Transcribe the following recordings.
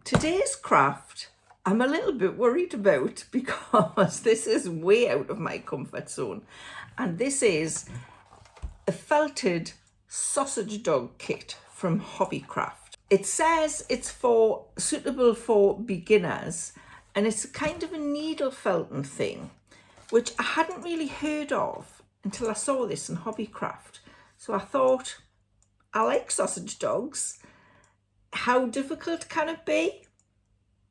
Today's craft I'm a little bit worried about because this is way out of my comfort zone, and this is a felted sausage dog kit from Hobbycraft. It says it's suitable for beginners, and it's a kind of a needle felting thing which I hadn't really heard of until I saw this in Hobbycraft. So I thought, I like sausage dogs. How difficult can it be?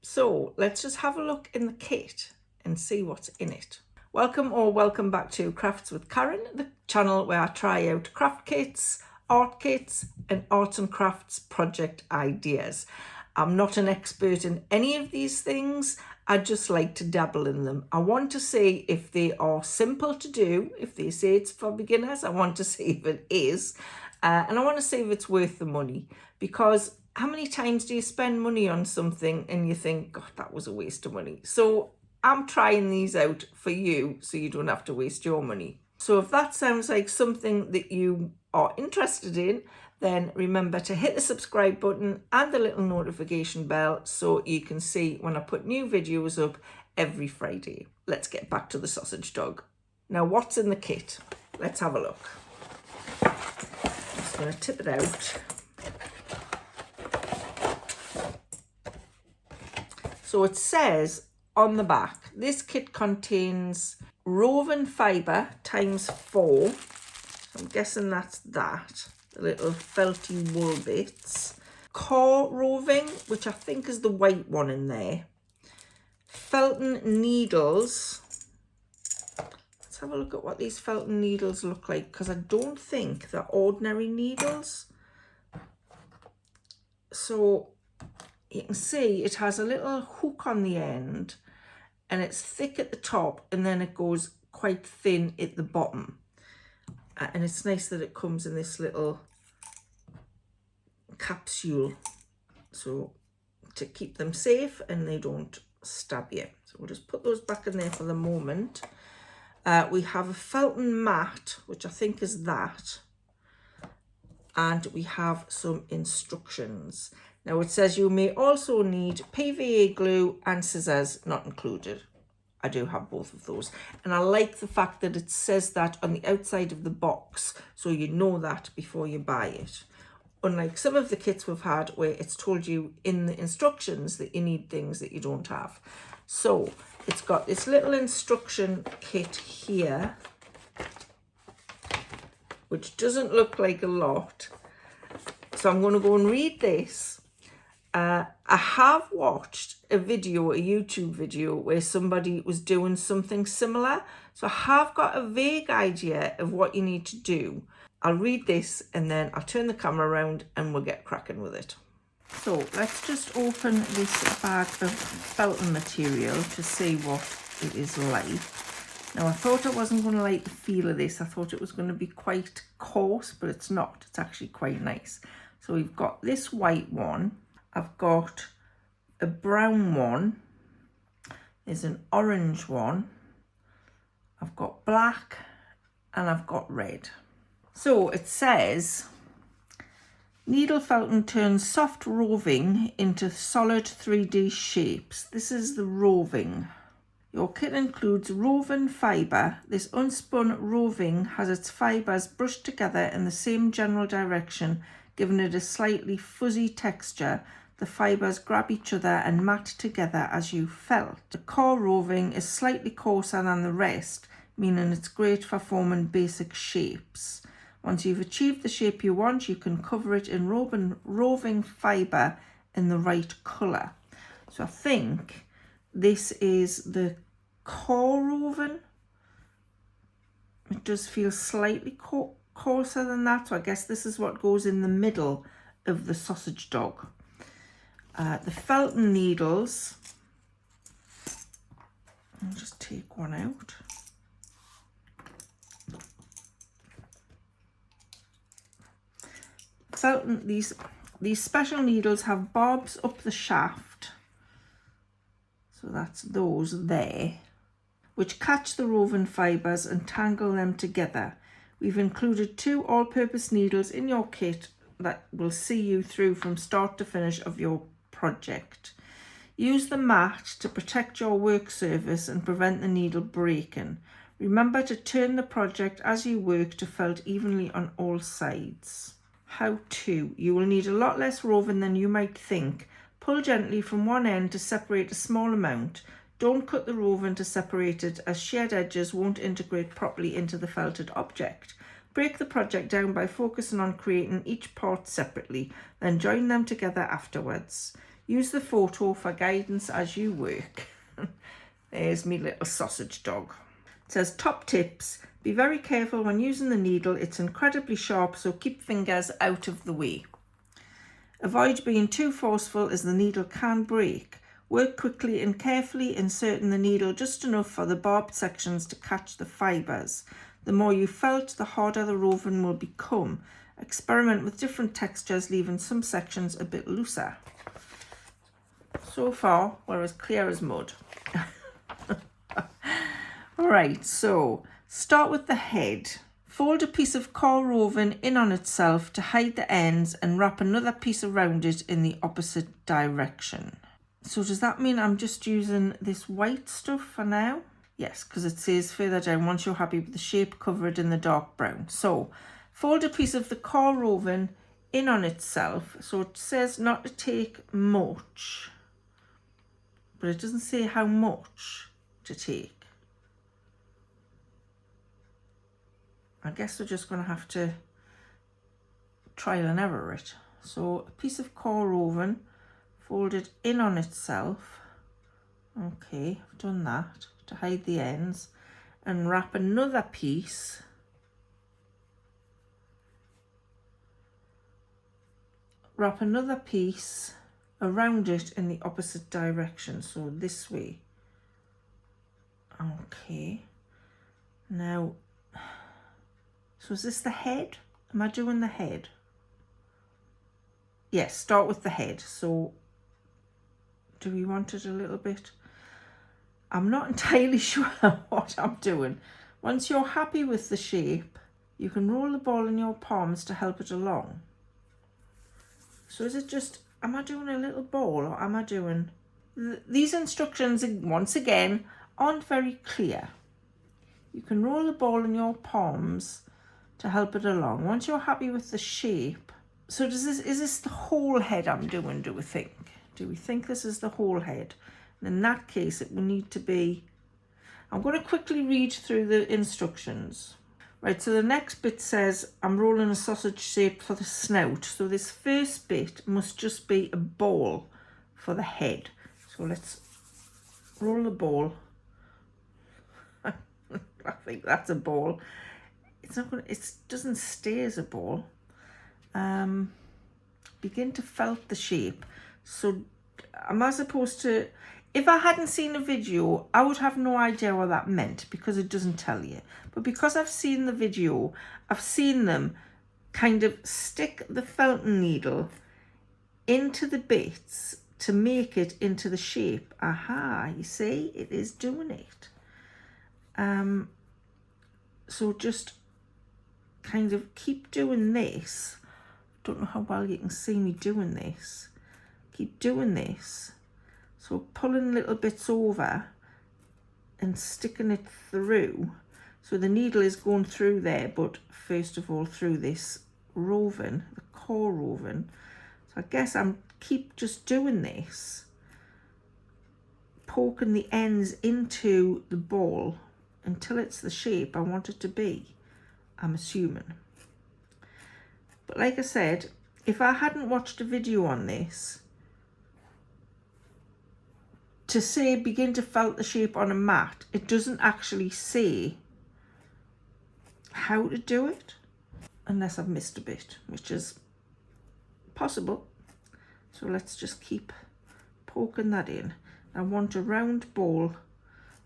So let's just have a look in the kit and see what's in it. Welcome back to Crafts with Karen, the channel where I try out craft kits, art kits and arts and crafts project ideas. I'm not an expert in any of these things. I just like to dabble in them. I want to see if they are simple to do. If they say it's for beginners, I want to see if it is. And I want to see if it's worth the money, because how many times do you spend money on something and you think, God, that was a waste of money? So I'm trying these out for you so you don't have to waste your money. So if that sounds like something that you are interested in, then remember to hit the subscribe button and the little notification bell so you can see when I put new videos up every Friday. Let's get back to the sausage dog. Now, what's in the kit? Let's have a look. I'm just going to tip it out. So it says on the back, this kit contains woven fibre ×4. I'm guessing that's that. The little felty wool bits. Core roving, which I think is the white one in there. Felton needles. Let's have a look at what these Felton needles look like, because I don't think they're ordinary needles. So you can see it has a little hook on the end and it's thick at the top and then it goes quite thin at the bottom. And it's nice that it comes in this little capsule, so to keep them safe and they don't stab you. So we'll just put those back in there for the moment. We have a Felton mat, which I think is that. And we have some instructions. Now it says you may also need PVA glue and scissors, not included. I do have both of those. And I like the fact that it says that on the outside of the box, so you know that before you buy it. Unlike some of the kits we've had where it's told you in the instructions that you need things that you don't have. So it's got this little instruction kit here, which doesn't look like a lot. So I'm going to go and read this. I have watched a YouTube video where somebody was doing something similar. So I have got a vague idea of what you need to do. I'll read this and then I'll turn the camera around and we'll get cracking with it. So let's just open this bag of felting material to see what it is like. Now, I thought I wasn't going to like the feel of this. I thought it was going to be quite coarse, but it's not. It's actually quite nice. So we've got this white one. I've got a brown one. There's an orange one. I've got black and I've got red. So it says, needle felting turns soft roving into solid 3D shapes. This is the roving. Your kit includes woven fibre. This unspun roving has its fibres brushed together in the same general direction, giving it a slightly fuzzy texture. The fibres grab each other and mat together as you felt. The core roving is slightly coarser than the rest, meaning it's great for forming basic shapes. Once you've achieved the shape you want, you can cover it in roving fibre in the right colour. So I think this is the core roving. It does feel slightly coarser than that, so I guess this is what goes in the middle of the sausage dog. The Felton needles, I'll just take one out. Felton, these special needles have barbs up the shaft, so that's those there, which catch the woven fibres and tangle them together. We've included 2 all-purpose needles in your kit that will see you through from start to finish of your project. Use the mat to protect your work surface and prevent the needle breaking. Remember to turn the project as you work to felt evenly on all sides. How to. You will need a lot less roving than you might think. Pull gently from one end to separate a small amount. Don't cut the roving to separate it, as shared edges won't integrate properly into the felted object. Break the project down by focusing on creating each part separately, then join them together afterwards. Use the photo for guidance as you work. There's me little sausage dog. It says top tips. Be very careful when using the needle. It's incredibly sharp, so keep fingers out of the way. Avoid being too forceful, as the needle can break. Work quickly and carefully, inserting the needle just enough for the barbed sections to catch the fibres. The more you felt, the harder the roving will become. Experiment with different textures, leaving some sections a bit looser. So far, we're as clear as mud. Alright, so start with the head. Fold a piece of core roving in on itself to hide the ends and wrap another piece around it in the opposite direction. So does that mean I'm just using this white stuff for now? Yes, because it says further down, once you're happy with the shape, cover it in the dark brown. So fold a piece of the core roving in on itself. So it says not to take much, but it doesn't say how much to take. I guess we're just going to have to trial and error it. So a piece of core roving, fold it in on itself. Okay, I've done that to hide the ends, and wrap another piece around it in the opposite direction, so this way. Okay, now, so is this the head? Am I doing the head? Yes, start with the head. So do we want it a little bit? I'm not entirely sure what I'm doing. Once you're happy with the shape, you can roll the ball in your palms to help it along. So is it just, am I doing a little ball, or am I doing... These instructions, once again, aren't very clear. You can roll the ball in your palms to help it along. Once you're happy with the shape. So is this the whole head I'm doing, do we think? Do we think this is the whole head? And in that case, it will need to be... I'm going to quickly read through the instructions. Right, so the next bit says I'm rolling a sausage shape for the snout. So this first bit must just be a ball for the head. So let's roll the ball. I think that's a ball. It's not going to, it doesn't stay as a ball. Begin to felt the shape. So am I supposed to... If I hadn't seen a video, I would have no idea what that meant, because it doesn't tell you. But because I've seen the video, I've seen them kind of stick the felting needle into the bits to make it into the shape. Aha, you see, it is doing it. So just kind of keep doing this. Don't know how well you can see me doing this. Keep doing this. So pulling little bits over and sticking it through. So the needle is going through there, but first of all through this roving, the core roving. So I guess I'm keep just doing this, poking the ends into the ball until it's the shape I want it to be, I'm assuming. But like I said, if I hadn't watched a video on this, to say begin to felt the shape on a mat, it doesn't actually say how to do it, unless I've missed a bit, which is possible. So let's just keep poking that in. I want a round ball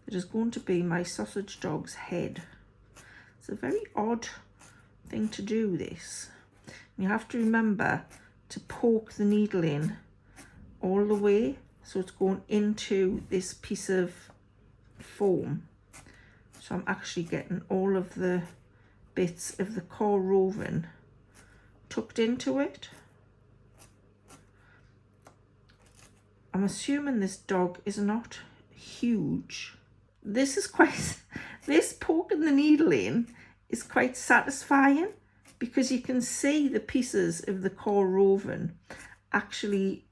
that is going to be my sausage dog's head. It's a very odd thing to do, this. You have to remember to poke the needle in all the way, so it's going into this piece of foam. So I'm actually getting all of the bits of the core roving tucked into it. I'm assuming this dog is not huge. This is quite, this poking the needle in is quite satisfying because you can see the pieces of the core roving actually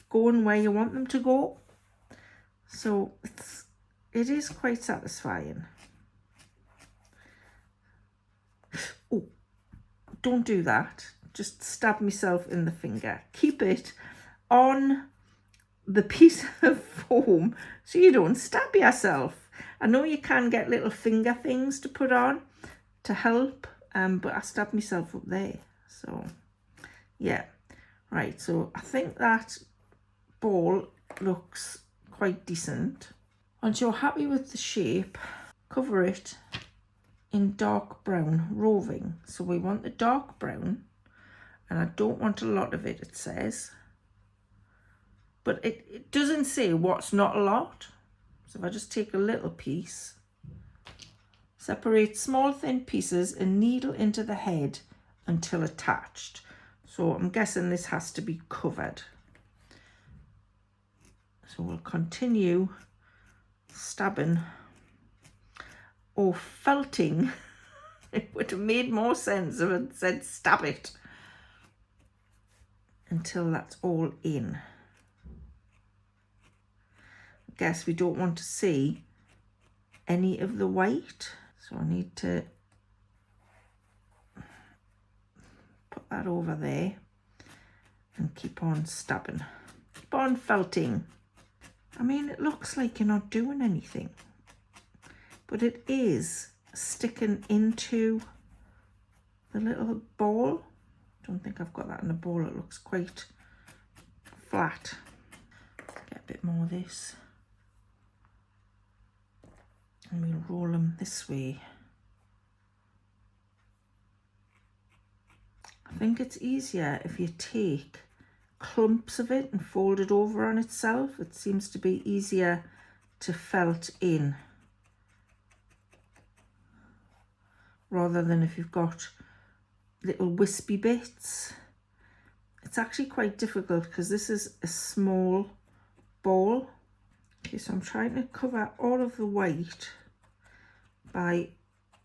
going where you want them to go. So it is quite satisfying. Oh, don't do that. Just stab myself in the finger. Keep it on the piece of foam so you don't stab yourself. I know you can get little finger things to put on to help, but I stabbed myself up there. So yeah, right, so I think that ball looks quite decent. Once you're happy with the shape, cover it in dark brown roving. So we want the dark brown, and I don't want a lot of it, it says. But it doesn't say what's not a lot. So if I just take a little piece, separate small thin pieces and needle into the head until attached. So I'm guessing this has to be covered. So we'll continue stabbing or felting. It would have made more sense if it said stab it, until that's all in. I guess we don't want to see any of the white, so I need to put that over there and keep on stabbing, keep on felting. I mean, it looks like you're not doing anything, but it is sticking into the little ball. Don't think I've got that in a ball. It looks quite flat. Get a bit more of this. And we'll roll them this way. I think it's easier if you take clumps of it and fold it over on itself. It seems to be easier to felt in, rather than if you've got little wispy bits. It's actually quite difficult because this is a small ball. Okay, so I'm trying to cover all of the white by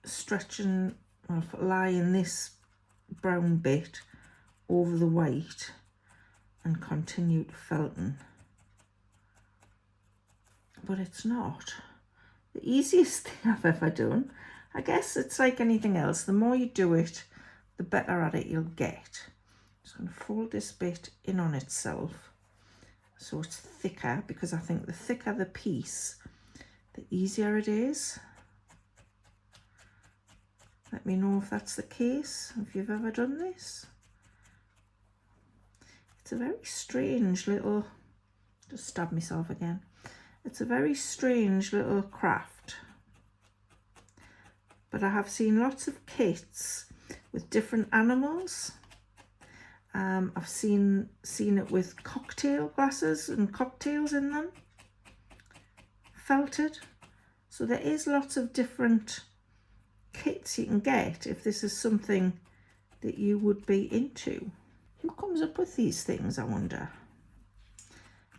stretching, well, lying this brown bit over the white and continue felting. But it's not the easiest thing I've ever done. I guess it's like anything else. The more you do it, the better at it you'll get. Just going to fold this bit in on itself so it's thicker, because I think the thicker the piece, the easier it is. Let me know if that's the case, if you've ever done this. It's a very strange little, just stab myself again. It's a very strange little craft. But I have seen lots of kits with different animals. I've seen it with cocktail glasses and cocktails in them, felted. So there is lots of different kits you can get if this is something that you would be into. Who comes up with these things, I wonder?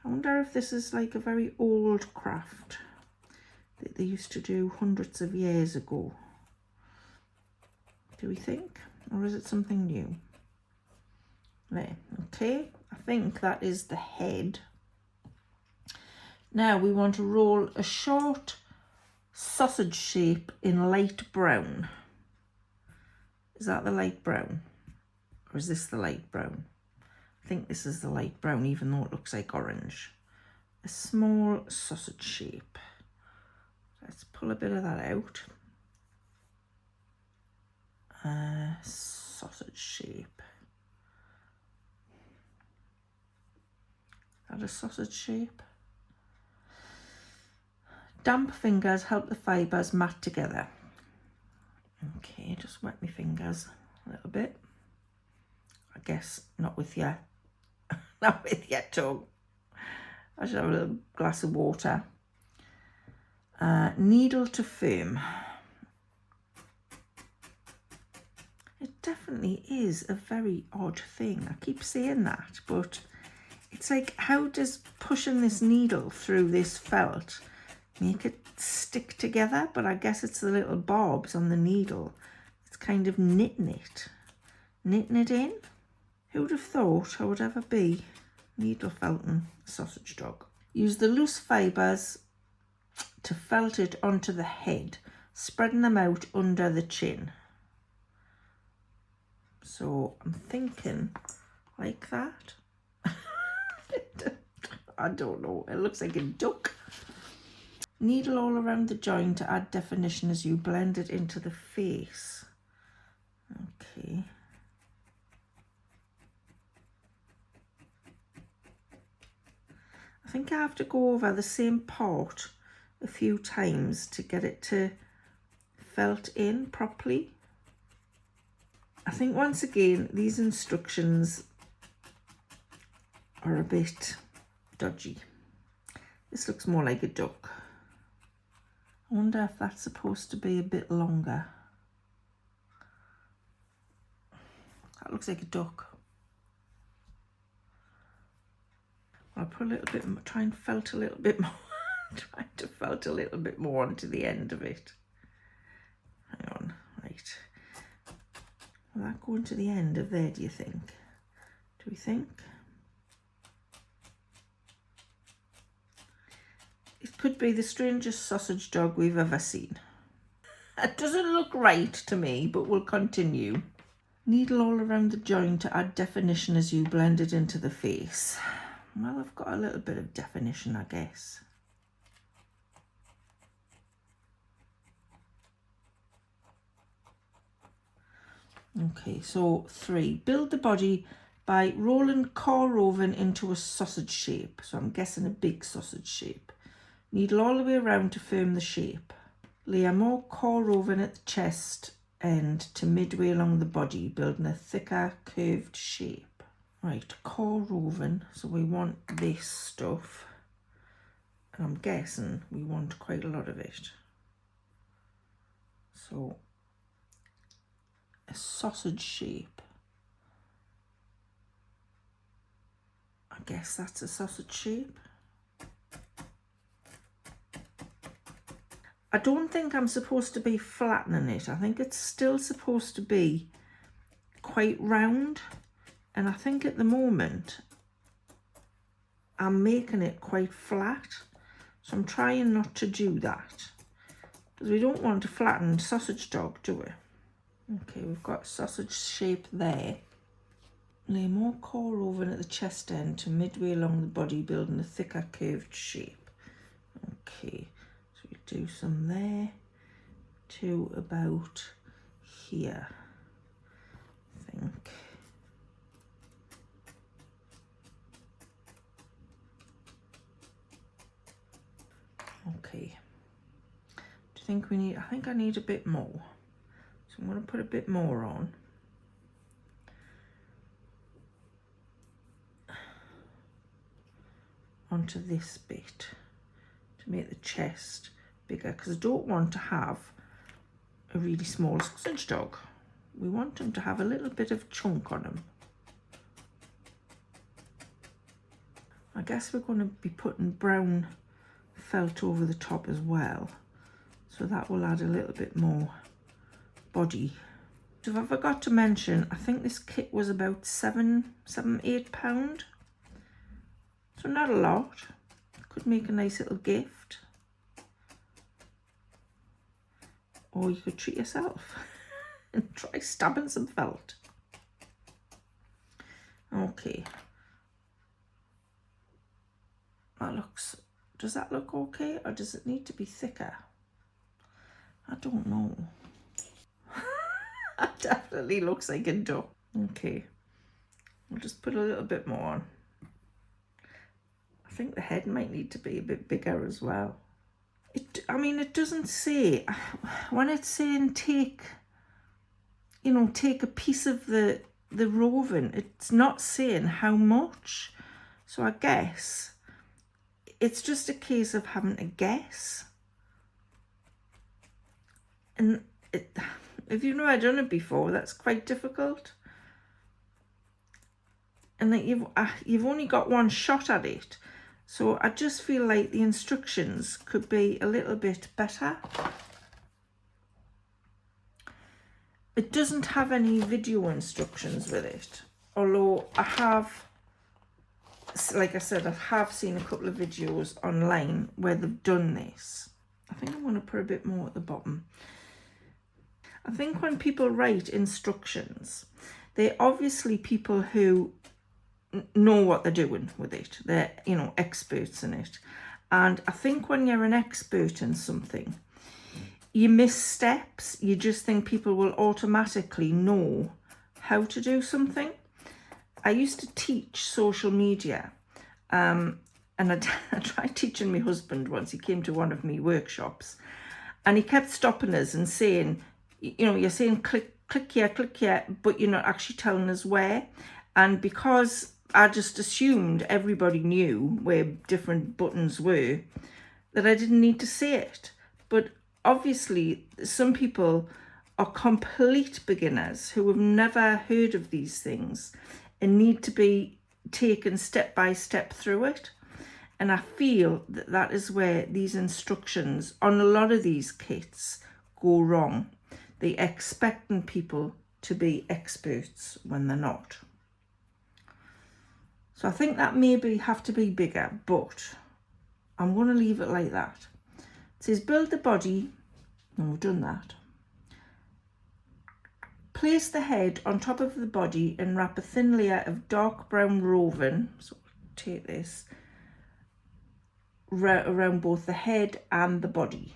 I wonder if this is like a very old craft that they used to do hundreds of years ago. Do we think? Or is it something new? There, okay, I think that is the head. Now we want to roll a short sausage shape in light brown. Is that the light brown? Or is this the light brown? I think this is the light brown, even though it looks like orange. A small sausage shape. Let's pull a bit of that out. Sausage shape. Is that a sausage shape? Damp fingers help the fibres mat together. Okay, just wet my fingers a little bit. I guess not with your, not with your tongue. I should have a little glass of water. Needle to firm. It definitely is a very odd thing. I keep saying that, but It's like, how does pushing this needle through this felt make it stick together? But I guess it's the little barbs on the needle. It's kind of knitting it in. Who'd have thought I would ever be needle felting a sausage dog? Use the loose fibres to felt it onto the head, spreading them out under the chin. So I'm thinking like that. I don't know, it looks like a duck. Needle all around the joint to add definition as you blend it into the face. Okay. I think I have to go over the same part a few times to get it to felt in properly. I think once again these instructions are a bit dodgy. This looks more like a duck. I wonder if that's supposed to be a bit longer. That looks like a duck. I'll put a little bit, try and felt a little bit more. Try to felt a little bit more onto the end of it. Hang on, right. Will that go into the end of there, do you think? Do we think? It could be the strangest sausage dog we've ever seen. It doesn't look right to me, but we'll continue. Needle all around the joint to add definition as you blend it into the face. Well, I've got a little bit of definition, I guess. Okay, so 3. Build the body by rolling core woven into a sausage shape. So I'm guessing a big sausage shape. Needle all the way around to firm the shape. Layer more core woven at the chest end to midway along the body, building a thicker curved shape. Right, core woven, so we want this stuff. And I'm guessing we want quite a lot of it. So a sausage shape. I guess that's a sausage shape. I don't think I'm supposed to be flattening it. I think it's still supposed to be quite round. And I think at the moment I'm making it quite flat. So I'm trying not to do that. Because we don't want a flattened sausage dog, do we? Okay, we've got sausage shape there. Lay more core woven at the chest end to midway along the body, building a thicker curved shape. Okay, so we do some there to about here, I think. Okay, do you think we need, I think I need a bit more. So I'm going to put a bit more on. Onto this bit to make the chest bigger, because I don't want to have a really small sausage dog. We want him to have a little bit of chunk on him. I guess we're going to be putting brown felt over the top as well, so that will add a little bit more body. So I forgot to mention, I think this kit was about £8. So not a lot. Could make a nice little gift. Or you could treat yourself and try stabbing some felt. Okay. That looks, does that look okay, or does it need to be thicker? I don't know. That definitely looks like a duck. Okay. We'll just put a little bit more on. I think the head might need to be a bit bigger as well. I mean, it doesn't say, when it's saying take, you know, take a piece of the woven, it's not saying how much. So I guess it's just a case of having to guess. And if you've never done it before, that's quite difficult. and that you've only got one shot at it. So I just feel like the instructions could be a little bit better. It doesn't have any video instructions with it, although I have, like I said, I have seen a couple of videos online where they've done this. I think I'm going to put a bit more at the bottom. I think when people write instructions, they're obviously people who know what they're doing with it. They're, you know, experts in it. And I think when you're an expert in something, you miss steps. You just think people will automatically know how to do something. I used to teach social media, and I tried teaching my husband once. He came to one of my workshops, and he kept stopping us and saying, you know, you're saying click here, but you're not actually telling us where. And because I just assumed everybody knew where different buttons were, that I didn't need to say it. But obviously, some people are complete beginners who have never heard of these things and need to be taken step by step through it. And I feel that that is where these instructions on a lot of these kits go wrong. They're expecting people to be experts when they're not. So I think that maybe have to be bigger, but I'm going to leave it like that. It says build the body, and we've done that. Place the head on top of the body and wrap a thin layer of dark brown woven, so take this, around both the head and the body.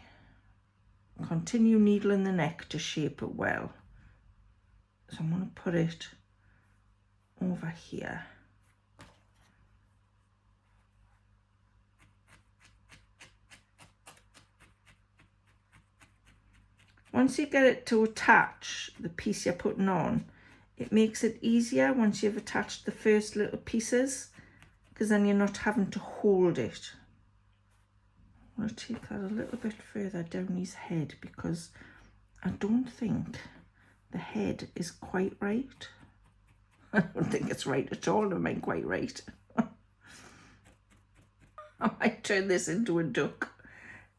Continue needling the neck to shape it well. So I'm going to put it over here. Once you get it to attach the piece you're putting on, it makes it easier once you've attached the first little pieces, because then you're not having to hold it. I'm going to take that a little bit further down his head, because I don't think the head is quite right. I don't think it's right at all. It ain't quite right. I might turn this into a duck.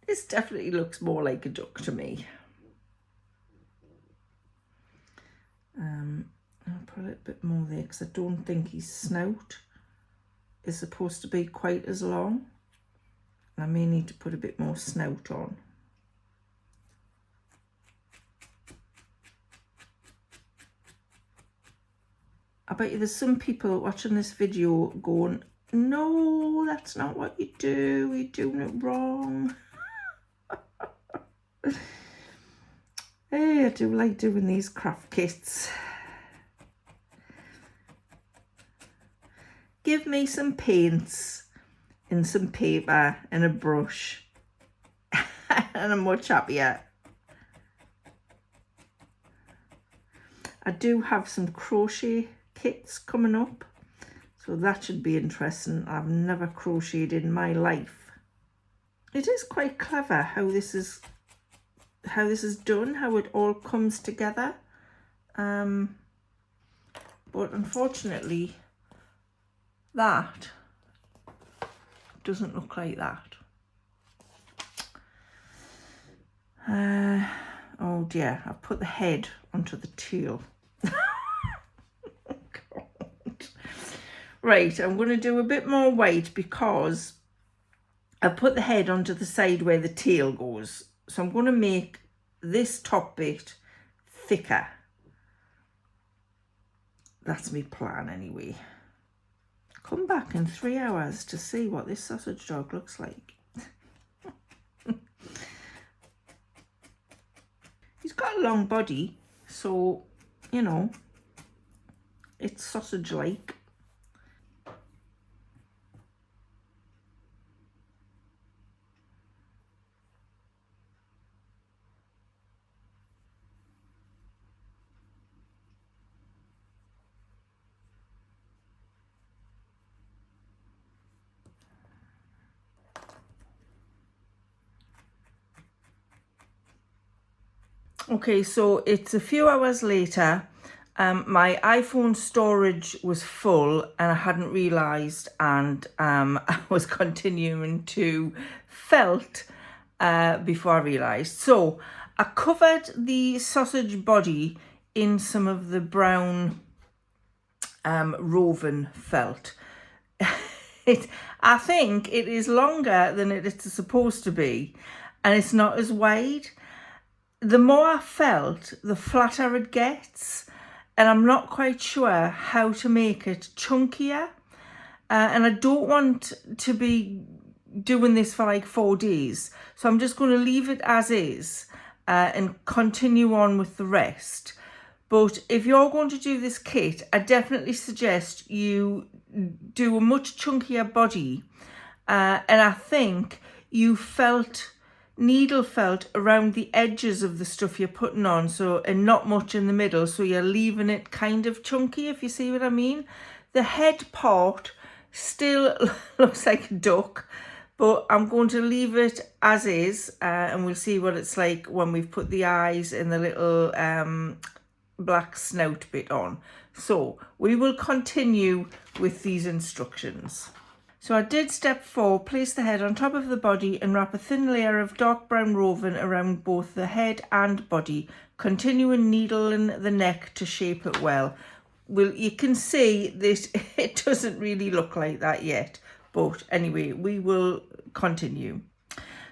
This definitely looks more like a duck to me. I'll put a little bit more there because I don't think his snout is supposed to be quite as long. I may need to put a bit more snout on. I bet you there's some people watching this video going, no, that's not what you do. You're doing it wrong. Hey, I do like doing these craft kits. Give me some paints and some paper and a brush and I'm much happier. I do have some crochet kits coming up, so that should be interesting. I've never crocheted in my life. It is quite clever how this is done, how it all comes together. But unfortunately, that doesn't look like that. Oh dear, I've put the head onto the tail. Oh God. Right, I'm going to do a bit more white because I've put the head onto the side where the tail goes. So I'm going to make this top bit thicker. That's my plan anyway. Come back in 3 hours to see what this sausage dog looks like. He's got a long body, so, you know, it's sausage-like. Okay, so it's a few hours later My iPhone storage was full and I hadn't realised, and I was continuing to felt before I realised. So I covered the sausage body in some of the brown woven felt. I think it is longer than it is supposed to be, and it's not as wide. The more I felt, the flatter it gets, and I'm not quite sure how to make it chunkier. And I don't want to be doing this for like 4 days, so I'm just going to leave it as is and continue on with the rest. But if you're going to do this kit, I definitely suggest you do a much chunkier body. And I think you needle felt around the edges of the stuff you're putting on, and not much in the middle, so you're leaving it kind of chunky, if you see what I mean. The head part still looks like a duck, but I'm going to leave it as is, and we'll see what it's like when we've put the eyes and the little black snout bit on. So we will continue with these instructions. So I did step 4, place the head on top of the body and wrap a thin layer of dark brown woven around both the head and body, continuing needling the neck to shape it well. Well, you can see that it doesn't really look like that yet, but anyway, we will continue.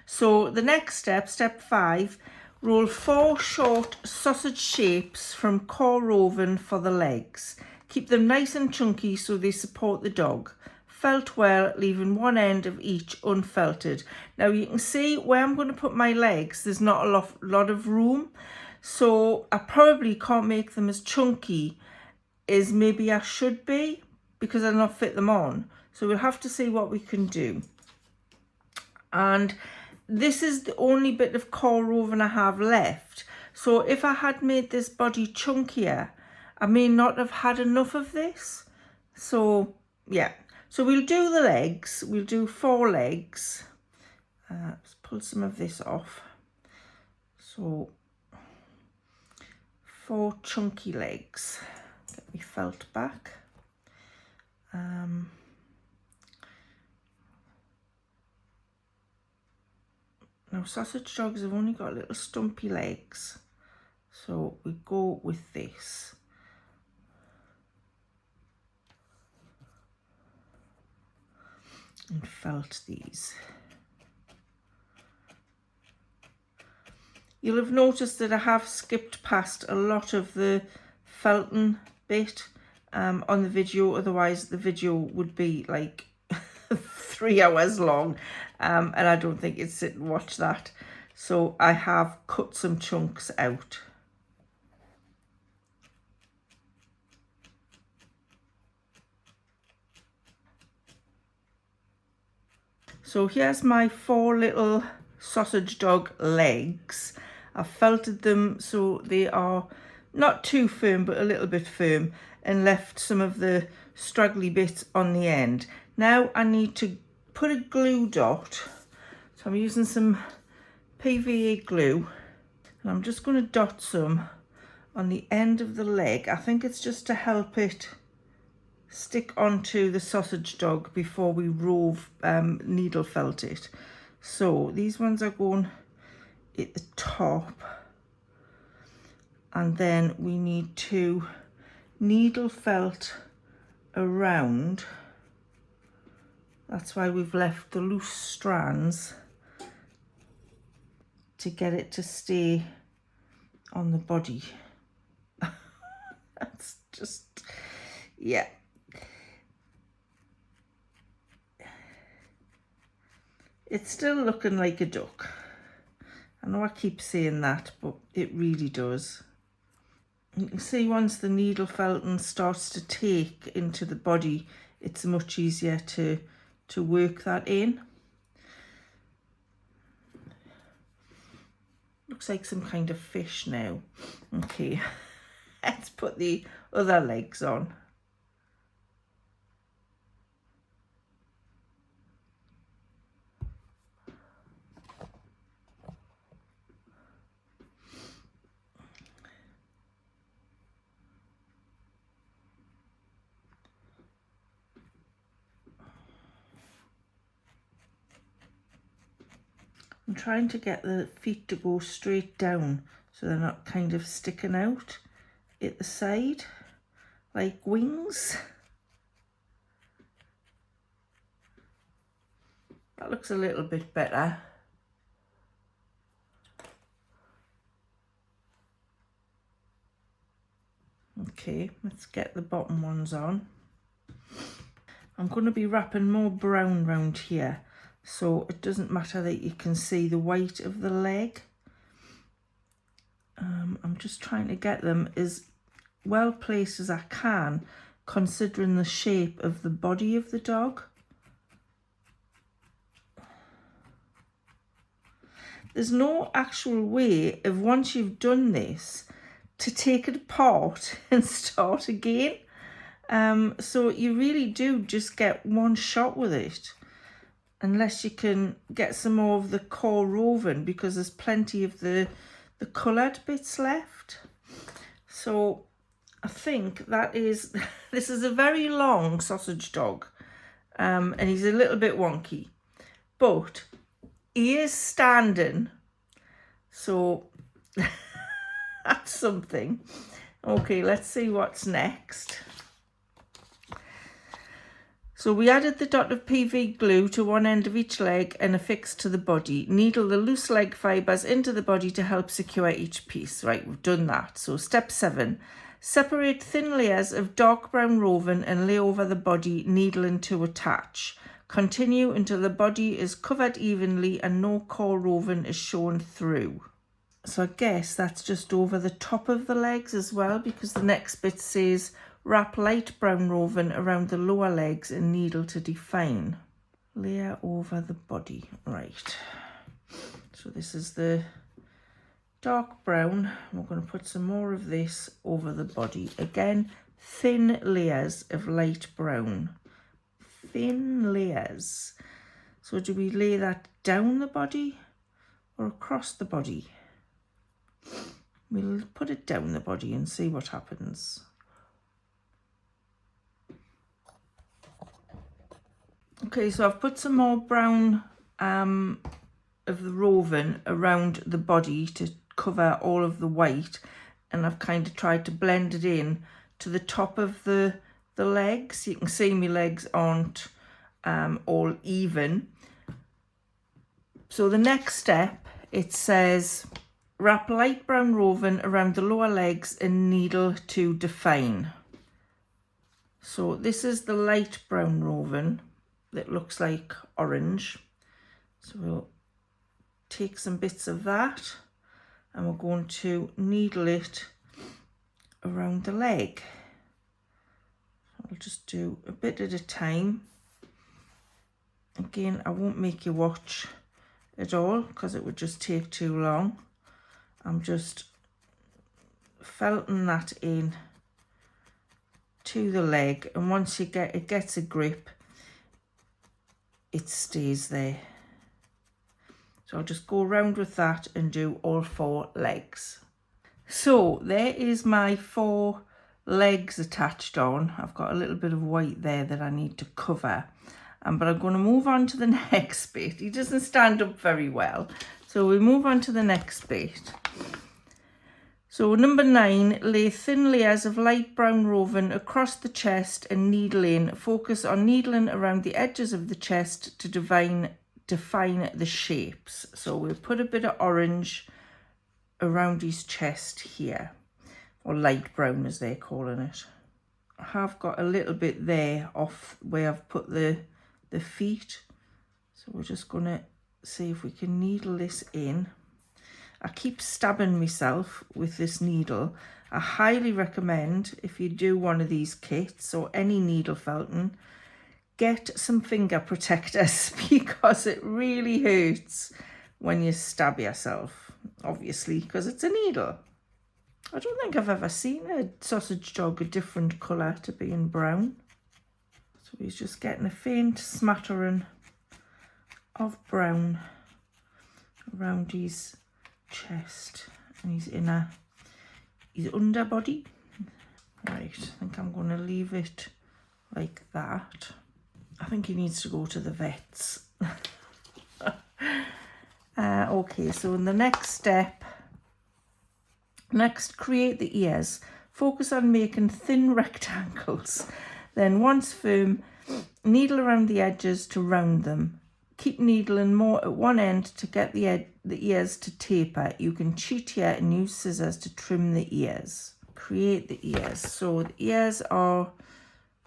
So the next step, step 5, roll 4 short sausage shapes from core woven for the legs. Keep them nice and chunky so they support the dog. Felt well, leaving one end of each unfelted. Now you can see where I'm going to put my legs, there's not a lot of room, so I probably can't make them as chunky as maybe I should be, because I'll not fit them on. So we'll have to see what we can do. And this is the only bit of core woven I have left. So if I had made this body chunkier, I may not have had enough of this. So yeah, so we'll do the legs. We'll do 4 legs. Let's pull some of this off. So 4 chunky legs. Get me felt back. Now sausage dogs have only got little stumpy legs, so we go with this. And felt these. You'll have noticed that I have skipped past a lot of the felting bit on the video, otherwise the video would be like 3 hours long, and I don't think you'd sit and watch that. So I have cut some chunks out. So here's my 4 little sausage dog legs. I've felted them so they are not too firm, but a little bit firm, and left some of the straggly bits on the end. Now I need to put a glue dot. So I'm using some PVA glue, and I'm just going to dot some on the end of the leg. I think it's just to help it stick onto the sausage dog before we rove needle felt it. So these ones are going at the top, and then we need to needle felt around. That's why we've left the loose strands, to get it to stay on the body. That's just, yeah. It's still looking like a duck. I know I keep saying that, but it really does. You can see once the needle felting starts to take into the body, it's much easier to work that in. Looks like some kind of fish now. Okay, let's put the other legs on. I'm trying to get the feet to go straight down so they're not kind of sticking out at the side like wings. That looks a little bit better. Okay, let's get the bottom ones on. I'm going to be wrapping more brown round here, so it doesn't matter that you can see the white of the leg. I'm just trying to get them as well placed as I can, considering the shape of the body of the dog. There's no actual way of, once you've done this, to take it apart and start again. So you really do just get one shot with it, unless you can get some more of the core woven, because there's plenty of the coloured bits left. So I think that is, this is a very long sausage dog, and he's a little bit wonky, but he is standing, so that's something. Okay, let's see what's next. So we added the dot of PV glue to one end of each leg and affixed to the body. Needle the loose leg fibres into the body to help secure each piece. Right, we've done that. So step 7, separate thin layers of dark brown woven and lay over the body, needling to attach. Continue until the body is covered evenly and no core woven is shown through. So I guess that's just over the top of the legs as well, because the next bit says wrap light brown woven around the lower legs and needle to define. Layer over the body. Right. So this is the dark brown. We're going to put some more of this over the body. Again, thin layers of light brown. Thin layers. So do we lay that down the body or across the body? We'll put it down the body and see what happens. Okay, so I've put some more brown of the woven around the body to cover all of the white, and I've kind of tried to blend it in to the top of the legs. You can see my legs aren't all even. So the next step, it says wrap light brown woven around the lower legs and needle to define. So this is the light brown woven that looks like orange. So we'll take some bits of that and we're going to needle it around the leg. I'll just do a bit at a time. Again, I won't make you watch at all because it would just take too long. I'm just felting that in to the leg, and once it gets a grip, it stays there. So I'll just go around with that and do all 4 legs. So there is my 4 legs attached on. I've got a little bit of white there that I need to cover, but I'm going to move on to the next bit. He doesn't stand up very well, so we move on to the next bit. So number 9, lay thin layers of light brown woven across the chest and needle in. Focus on needling around the edges of the chest to define the shapes. So we'll put a bit of orange around his chest here, or light brown as they're calling it. I have got a little bit there off where I've put the feet. So we're just going to see if we can needle this in. I keep stabbing myself with this needle. I highly recommend, if you do one of these kits or any needle felting, get some finger protectors because it really hurts when you stab yourself, obviously, because it's a needle. I don't think I've ever seen a sausage dog a different colour to being brown. So he's just getting a faint smattering of brown around his chest and his underbody. Right, I think I'm going to leave it like that. I think he needs to go to the vets. Okay, so in the next step, next create the ears. Focus on making thin rectangles. Then once firm, needle around the edges to round them. Keep needling more at one end to get the ears to taper. You can cheat here and use scissors to trim the ears. Create the ears. So the ears are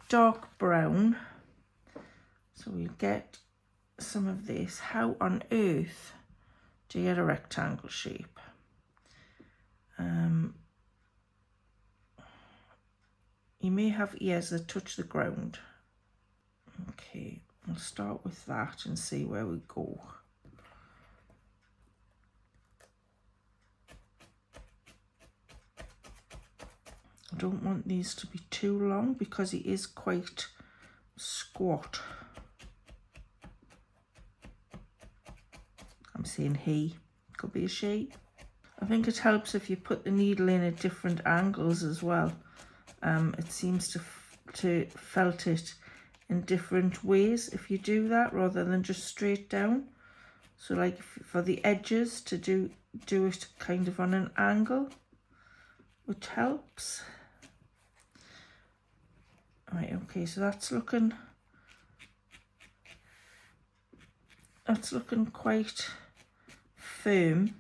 dark brown. So we'll get some of this. How on earth do you get a rectangle shape? You may have ears that touch the ground. Okay, we'll start with that and see where we go. I don't want these to be too long because he is quite squat. I'm saying he, could be a she. I think it helps if you put the needle in at different angles as well. It seems to felt it in different ways if you do that rather than just straight down. So like for the edges to do it kind of on an angle, which helps. Right, okay, so that's looking quite firm,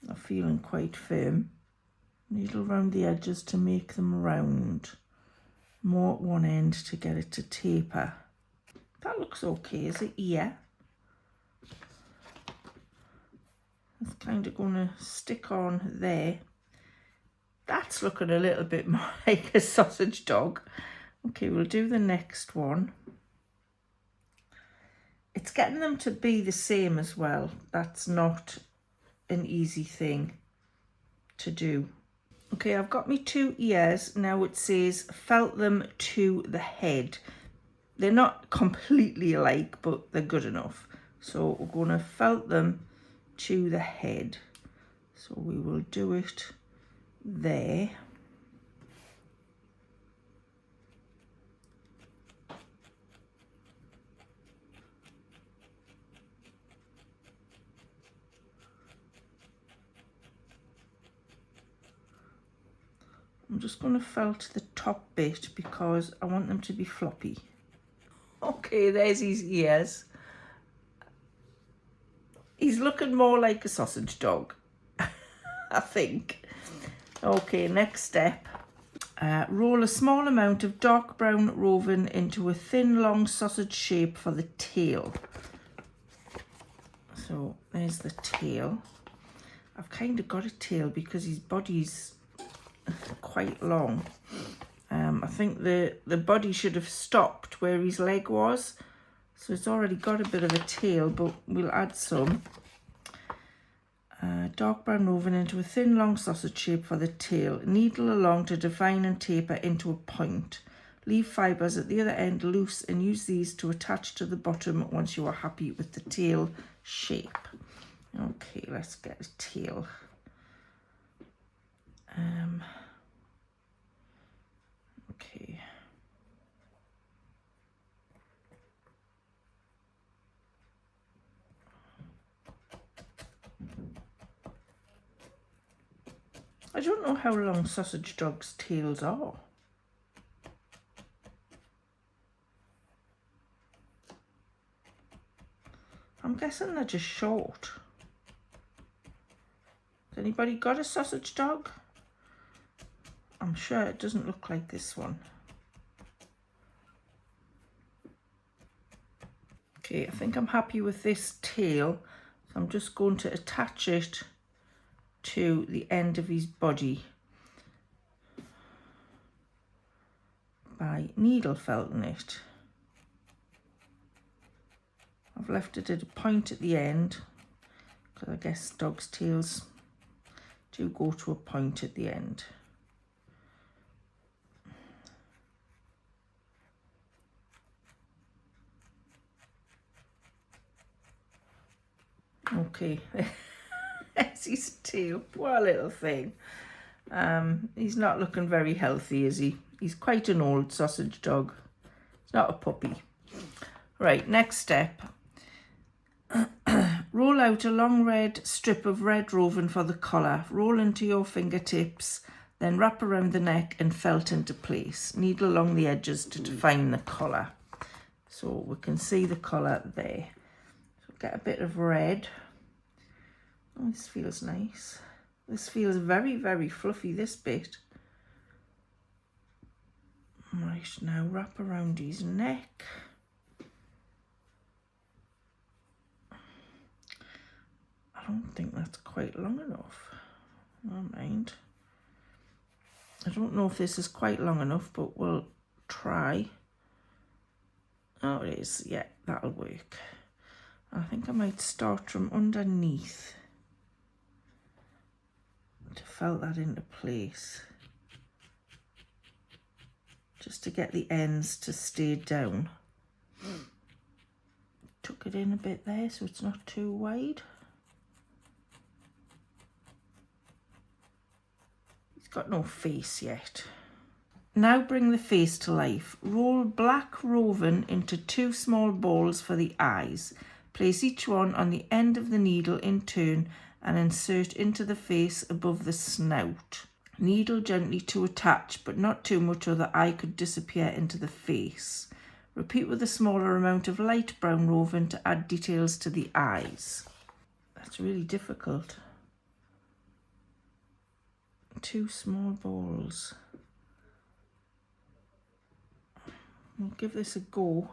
or feeling quite firm. Needle around the edges to make them round. More at one end to get it to taper. That looks okay as an ear. It's kind of going to stick on there. That's looking a little bit more like a sausage dog. Okay, we'll do the next one. It's getting them to be the same as well. That's not an easy thing to do. Okay, I've got me 2 ears. Now it says felt them to the head. They're not completely alike, but they're good enough. So we're going to felt them to the head. So we will do it there. I'm just going to felt the top bit because I want them to be floppy. Okay, there's his ears. He's looking more like a sausage dog, I think. Okay, next step. Roll a small amount of dark brown woven into a thin, long sausage shape for the tail. So there's the tail. I've kind of got a tail because his body's quite long. I think the body should have stopped where his leg was, so it's already got a bit of a tail, but we'll add some dark brown woven into a thin long sausage shape for the tail. Needle along to define and taper into a point. Leave fibres at the other end loose and use these to attach to the bottom once you are happy with the tail shape. Okay, let's get a tail. Okay. I don't know how long sausage dogs' tails are. I'm guessing they're just short. Has anybody got a sausage dog? I'm sure it doesn't look like this one. Okay, I think I'm happy with this tail. So I'm just going to attach it to the end of his body by needle felting it. I've left it at a point at the end because I guess dogs' tails do go to a point at the end. Okay, there's his tail. Poor little thing. He's not looking very healthy, is he? He's quite an old sausage dog. He's not a puppy. Right, next step. Roll out a long red strip of red roving for the collar, roll into your fingertips, then wrap around the neck and felt into place. Needle along the edges to define the collar. So we can see the collar there. So get a bit of red. Oh, this feels nice. This feels very, very fluffy, this bit. Right, now wrap around his neck. I don't think that's quite long enough. Never mind. I don't know if this is quite long enough, but we'll try. Oh, it is. Yeah, that'll work. I think I might start from underneath to felt that into place, just to get the ends to stay down. Tuck it in a bit there so it's not too wide. He's got no face yet. Now bring the face to life. Roll black roving into 2 small balls for the eyes. Place each one on the end of the needle in turn and insert into the face above the snout. Needle gently to attach, but not too much or the eye could disappear into the face. Repeat with a smaller amount of light brown roving to add details to the eyes. That's really difficult. 2 small balls. We'll give this a go.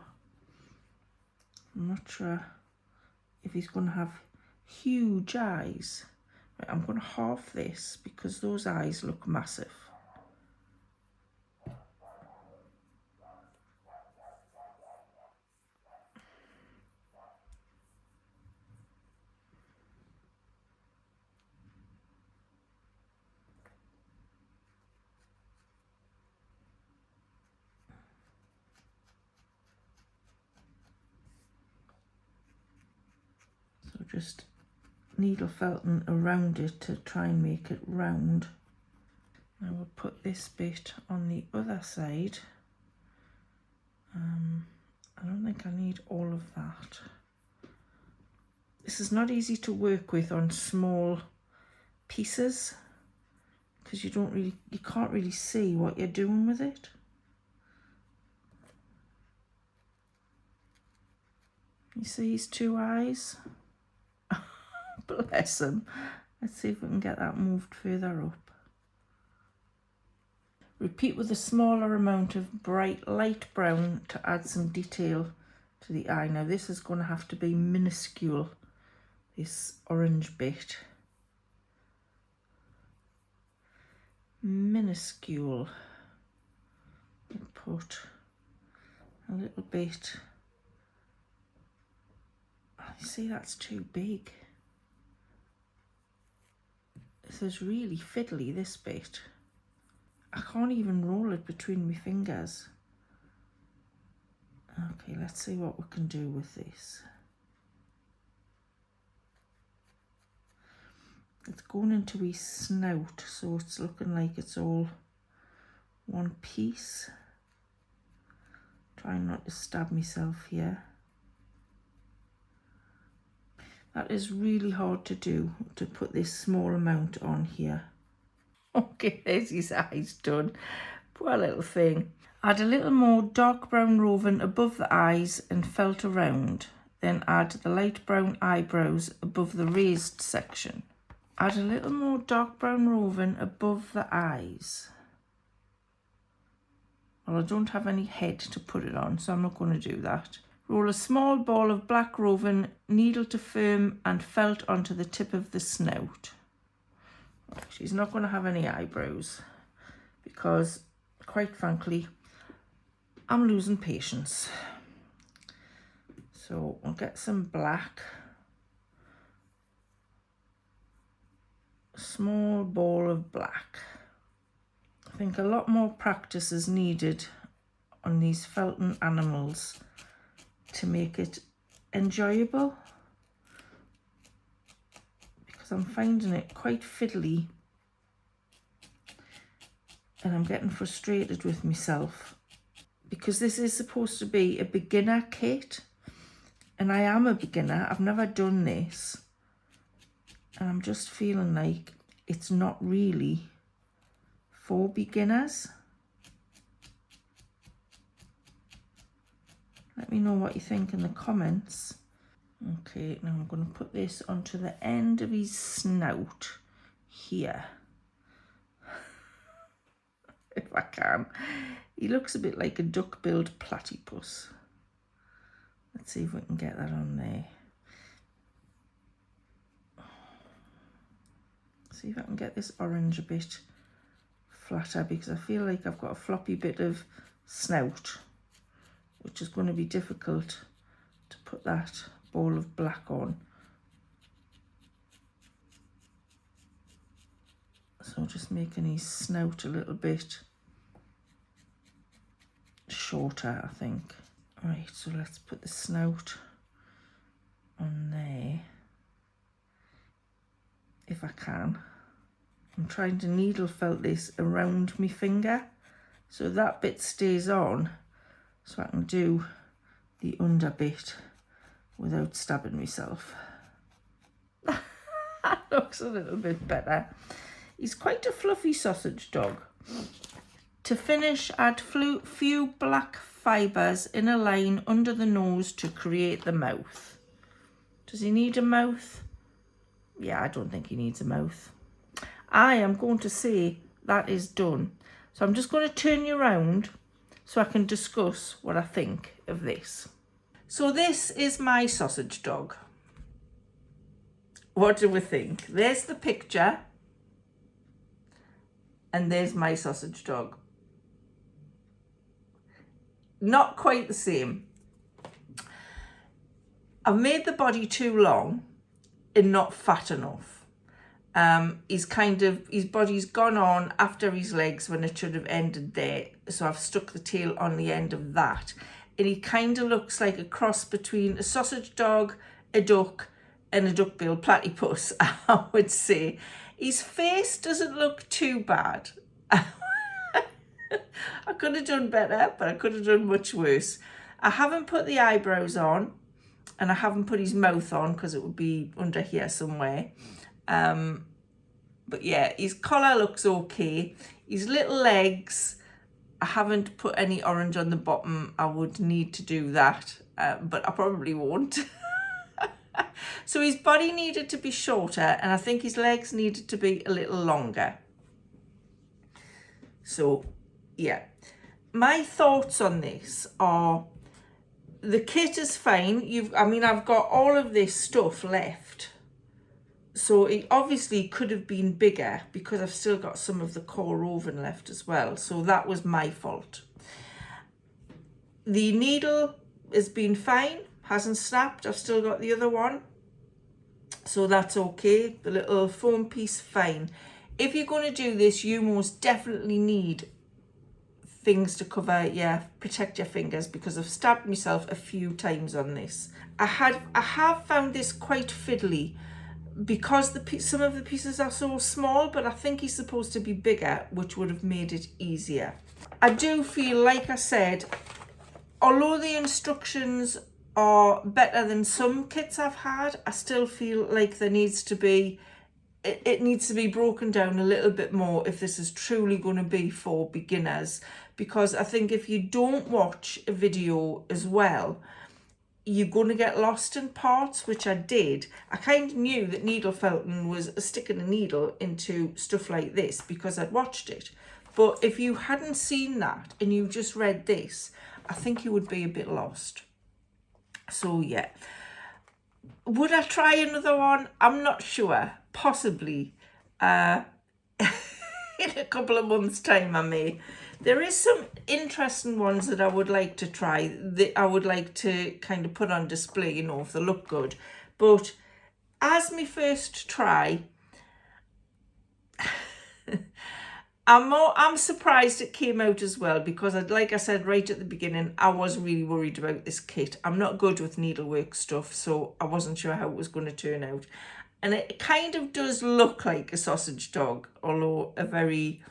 I'm not sure if he's going to have huge eyes. Right, I'm going to half this because those eyes look massive. So just needle felting around it to try and make it round. Now we'll put this bit on the other side. I don't think I need all of that. This is not easy to work with on small pieces because you can't really see what you're doing with it. You see his 2 eyes? Bless him. Let's see if we can get that moved further up. Repeat with a smaller amount of bright light brown to add some detail to the eye. Now this is going to have to be minuscule, this orange bit. Minuscule. We'll put a little bit. Oh, you see, that's too big. This is really fiddly, this bit. I can't even roll it between my fingers. Okay, let's see what we can do with this. It's going into his snout, so it's looking like it's all one piece. Trying not to stab myself here. That is really hard to do, to put this small amount on here. Okay, there's his eyes done. Poor little thing. Add a little more dark brown roving above the eyes and felt around. Then add the light brown eyebrows above the raised section. Add a little more dark brown roving above the eyes. Well, I don't have any head to put it on, so I'm not going to do that. Roll a small ball of black roving, needle to firm and felt onto the tip of the snout. She's not going to have any eyebrows because, quite frankly, I'm losing patience. So we'll get some black. Small ball of black. I think a lot more practice is needed on these felting animals to make it enjoyable, because I'm finding it quite fiddly and I'm getting frustrated with myself, because this is supposed to be a beginner kit and I am a beginner. I've never done this, And I'm just feeling like it's not really for beginners. Let me know what you think in the comments. Okay, now I'm going to put this onto the end of his snout here. If I can. He looks a bit like a duck-billed platypus. Let's see if we can get that on there. See if I can get this orange a bit flatter, because I feel like I've got a floppy bit of snout, which is going to be difficult to put that ball of black on. So just making his snout a little bit shorter, I think. Right, so let's put the snout on there, if I can. I'm trying to needle felt this around my finger so that bit stays on, so I can do the under bit without stabbing myself. That looks a little bit better. He's quite a fluffy sausage dog. To finish, add few black fibres in a line under the nose to create the mouth. Does he need a mouth? Yeah, I don't think he needs a mouth. I am going to say that is done. So I'm just going to turn you around so I can discuss what I think of this. So this is my sausage dog. What do we think? There's the picture. And there's my sausage dog. Not quite the same. I've made the body too long and not fat enough. His body's gone on after his legs when it should have ended there. So I've stuck the tail on the end of that. And he kind of looks like a cross between a sausage dog, a duck, and a duck-billed platypus, I would say. His face doesn't look too bad. I could have done better, but I could have done much worse. I haven't put the eyebrows on, and I haven't put his mouth on because it would be under here somewhere. But yeah, his collar looks okay. His little legs, I haven't put any orange on the bottom. I would need to do that, but I probably won't. So his body needed to be shorter, and I think his legs needed to be a little longer. So yeah, my thoughts on this are, the kit is fine. I've got all of this stuff left. So it obviously could have been bigger because I've still got some of the core woven left as well. So that was my fault. The needle has been fine, hasn't snapped. I've still got the other one. So that's okay. The little foam piece, fine. If you're going to do this, you most definitely need things to protect your fingers, because I've stabbed myself a few times on this. I have found this quite fiddly because some of the pieces are so small, but I think he's supposed to be bigger, which would have made it easier. I do feel, like I said, although the instructions are better than some kits I've had, I still feel like there needs to be, it needs to be broken down a little bit more if this is truly going to be for beginners. Because I think if you don't watch a video as well, you're going to get lost in parts, which I did. I kind of knew that needle felting was sticking a needle into stuff like this because I'd watched it. But if you hadn't seen that and you just read this, I think you would be a bit lost. So yeah. Would I try another one? I'm not sure. Possibly. In a couple of months' time I may. There is some interesting ones that I would like to try, that I would like to kind of put on display, if they look good. But as my first try, I'm surprised it came out as well, because like I said right at the beginning, I was really worried about this kit. I'm not good with needlework stuff, so I wasn't sure how it was going to turn out. And it kind of does look like a sausage dog, although a very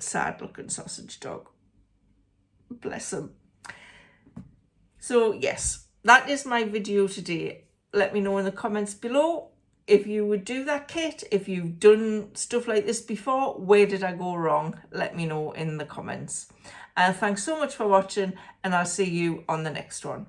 sad looking sausage dog. Bless him. So yes, that is my video today. Let me know in the comments below if you would do that kit, if you've done stuff like this before, where did I go wrong? Let me know in the comments. Thanks so much for watching, and I'll see you on the next one.